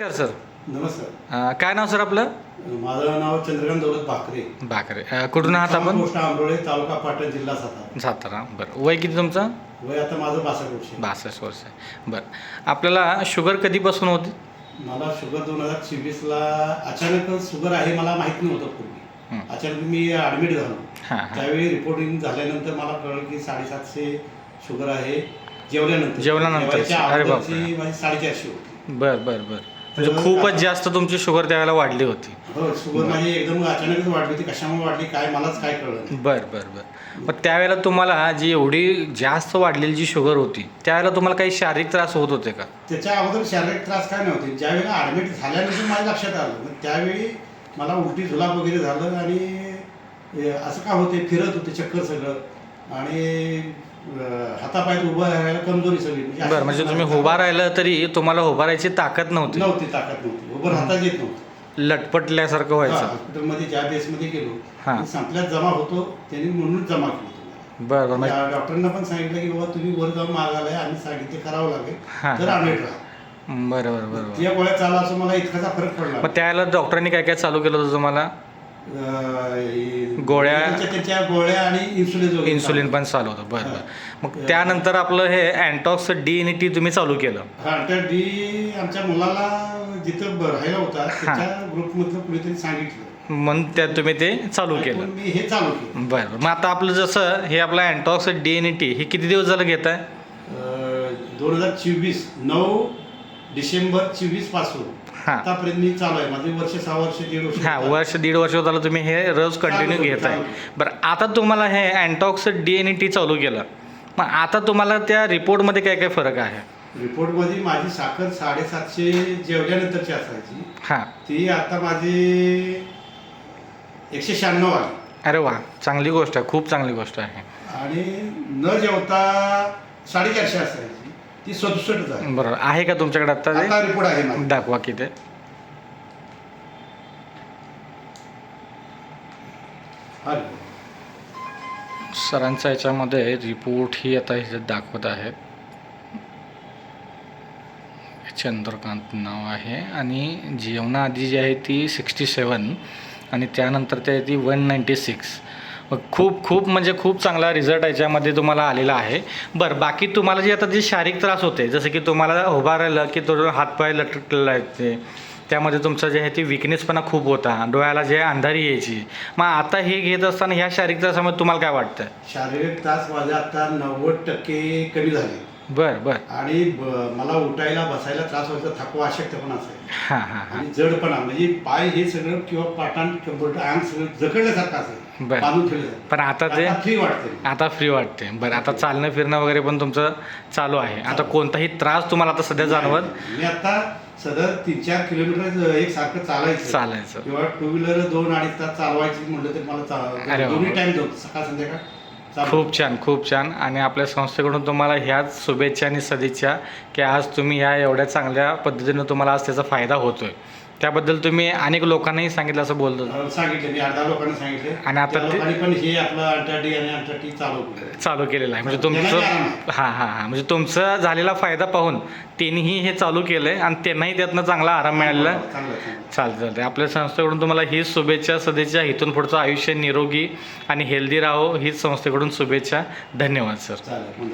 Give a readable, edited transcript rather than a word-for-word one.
नमस्कार सर. नमस्कार. काय नाव सर आपलं? माझं नाव चंद्रकांत दौलत भाकरे. भाकरे. कुठून आहात आपण? पोस्ट आंबोळे, तालुका पाटण, जिल्हा सातारा. सातारा. बरं. वय किती तुमचं? वय आता माझं 62 वर्ष. 62 वर्ष आहे. बरं. आपल्याला शुगर कधीपासून होती? मला शुगर 2024ला अचानक शुगर आहे मला माहीत नव्हतं पूर्वी. अचानक मी ॲडमिट झालो. त्यावेळी रिपोर्टिंग झाल्यानंतर मला कळलं की 750 शुगर आहे. जेवल्यानंतर. अरे बापरे. माझी 450 होती. बरं बरं बरं. म्हणजे खूपच जास्त तुमची शुगर त्यावेळेला वाढली होती. हो, शुगर माझी एकदम अचानकच वाढली होती. कशामुळे वाढली काय मलाच काय कळलं नाही. बरं बरं बरं. मग त्यावेळेला तुम्हाला जी एवढी जास्त वाढलेली जी शुगर होती त्यावेळेला तुम्हाला काही शारीरिक त्रास होत होते का? त्याच्या अगोदर शारीरिक त्रास काय नव्हते. ज्यावेळेला ॲडमिट झाल्यानंतर माझ्या लक्षात आलं. मग त्यावेळी मला उलटी जुलाब वगैरे झालं आणि असं का होते, फिरत होते चक्कर सगळं आणि हातापायात उभं राहायला कमजोरी सगळी. बरं. म्हणजे तुम्ही उभा राहिलं तरी तुम्हाला उभा राहायची ताकद नव्हती? ताकद नव्हती. उभं राहताच येत नव्हतं. लटपटल्यासारखं व्हायचं. हॉस्पिटलमध्ये ज्या बेसमध्ये गेलो संपल्यात जमा होतो त्यांनी म्हणून जमा केली. बरं. डॉक्टरांना पण सांगितलं की बाबा तुम्ही वर जाऊन मागायला आम्ही सांगितले करावं लागेल तर ॲडमिट राहा. बरं बरं बरं. या गोळ्या चालू असं मला इतकाचा फरक पडला. मग त्यावेळेला डॉक्टरांनी काय काय चालू केलं होतं तुम्हाला? गोळ्या त्याच्या गोळ्या आणि इन्सुलिन पण चालू होतं. बरं बरं. मग त्यानंतर आपलं हे अँटॉक्स डी आणि टी तुम्ही चालू केलं? तर डी आमच्या मुलाला जिथं राहायला होता त्याच्या ग्रुपमधलं कुणीतरी सांगितलं म्हणून त्यात तुम्ही ते चालू केलं? मी हे चालू केलं. बरं. मग आता आपलं जसं हे आपलं अँटॉक्स डी आणि टी हे किती दिवस झालं घेत आहे? 2024 9 डिसेंबर 24 पासून आतापर्यंत मी चालू आहे. माझे वर्ष 6 वर्ष 1.5 वर्ष. वर्ष 1.5 वर्ष झालं तुम्ही हे रोज कंटिन्यू घेत आहे. बरं. आता तुम्हाला हे अँटॉक्स डी आणि टी चालू केलं, मग आता तुम्हाला त्या रिपोर्टमध्ये काय काय फरक आहे? रिपोर्टमध्ये माझी साखर 750 जेवल्यानंतरची असायची. ती आता माझी 196 आली. अरे वा, चांगली गोष्ट आहे. खूप चांगली गोष्ट आहे. आणि न जेवता 450 असायची ती 67 झाली. बरोबर आहे का तुमच्याकडे आता रिपोर्ट आहे? दाखवा की ते. सरांचा याच्यामध्ये रिपोर्ट ही आता ह्याच्यात दाखवत आहे. चंद्रकांत नाव आहे आणि जेवणाआधी जी आहे ती 67 आणि त्यानंतर ते ती 196. खूप खूप म्हणजे खूप चांगला रिझल्ट याच्यामध्ये तुम्हाला आलेला आहे. बरं. बाकी तुम्हाला जे आता जे शारीरिक त्रास होते जसं की तुम्हाला उभा राहिलं की तो हातपाय लटकलेला आहे त्यामध्ये तुमचं जे आहे ती विकनेसपणा खूप होता, डोळ्याला जे अंधारी यायची, मग आता हे घेत असताना ह्या शारीरिक त्रासामध्ये तुम्हाला काय वाटतं? शारीरिक त्रास माझे आता 90% कमी झाले. बरं बरं. आणि मला उठायला बसायला त्रास व्हायचा, थकवा अशक्तपणा असायचा आणि जडपणा म्हणजे पाय हे सगळं किंवा पाटाण अंग सगळं जखडल्यासारखं असेल. पण आता ते फ्री वाटते. आता फ्री वाटते. बरं. आता चालणं फिरणं वगैरे पण तुमचं चालू आहे. आता कोणताही त्रास तुम्हाला आता सध्या जाणवत? मी आता सध्या 3-4 किलोमीटर एक सारखं चालायचं किंवा 2 व्हीलर 2-2.5 तास चालवायची म्हटलं तर मला दोन्ही टाइम जाऊ, सकाळ संध्याकाळ. खूप छान खूप छान. आणि आपल्या संस्थेकडून तुम्हाला ह्याच शुभेच्छा आणि सदिच्छा की आज तुम्ही ह्या एवढ्या चांगल्या पद्धतीनं तुम्हाला आज त्याचा फायदा होतोय. त्याबद्दल तुम्ही अनेक लोकांनाही सांगितलं असं बोलतो? सांगितलं मी 8-10 लोकांना सांगितलं आणि आता पण हे आपलं अल्ट्रा-डी आणि अल्ट्रा-टी चालू केलेलं आहे. म्हणजे तुमचं म्हणजे तुमचा झालेला फायदा पाहून त्यांनीही हे चालू केलं आहे आणि त्यांनाही त्यातनं चांगला आराम मिळालेला. चालतं. आपल्या संस्थेकडून तुम्हाला हीच शुभेच्छा सदिच्छा. इथून पुढचं आयुष्य निरोगी आणि हेल्दी राहो हीच संस्थेकडून शुभेच्छा. धन्यवाद सर. चालेल.